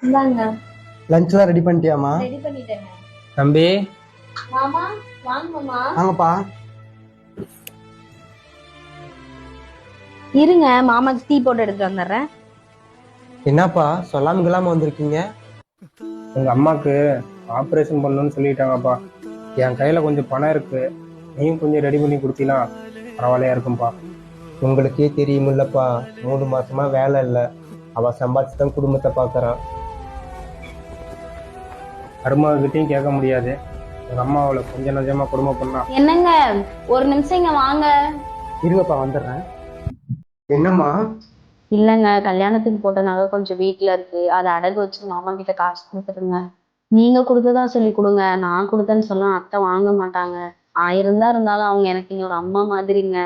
இந்தாங்க. லஞ்ச்லாம் ready பண்ணிட்டியாமா? Ready பண்ணிட்டேங்க. தம்பி மாமா வாங்க மாமா. வாங்கப்பா. இருங்க மாமாக்கு டீ போட்டு எடுத்து வந்துடுறேன். என்னப்பா சொல்லாம கிளாம வந்திருக்கீங்க? உங்க அம்மாக்கு ஆப்ரேஷன் பண்ணணும்னு சொல்லிட்டாங்கப்பா. என் கையில கொஞ்சம் பணம் இருக்கு, நீயும் கொஞ்சம் ரெடி பண்ணி கொடுத்தீங்கன்னா பரவாயில்லையா இருக்கும்பா. உங்களுக்கே தெரியுமில்லப்பா, 3 மாசமா வேலை இல்லை. அவ சம்பாதிச்சு தான் குடும்பத்தை பார்க்கறான். மருமகிட்டையும் கேட்க முடியாது. உங்க அம்மா அவளை கொஞ்சம் நஞ்சமா குடும்பம் பண்ணா. என்னங்க ஒரு நிமிஷம் இங்க வாங்க. இருங்கப்பா வந்துடுறேன். என்னம்மா? இல்லங்க கல்யாணத்துக்கு போட்ட நகை கொஞ்சம் வீட்டுல இருக்கு, அதை அடகு வச்சு மாமா கிட்ட காசு கொடுத்துருங்க. நீங்க கொடுத்ததா சொல்லி கொடுங்க, நான் கொடுத்தேன்னு சொல்ல அத்தை வாங்க மாட்டாங்க. 1000 தான் இருந்தாலும் அவங்க எனக்கு இங்க ஒரு அம்மா மாதிரிங்க.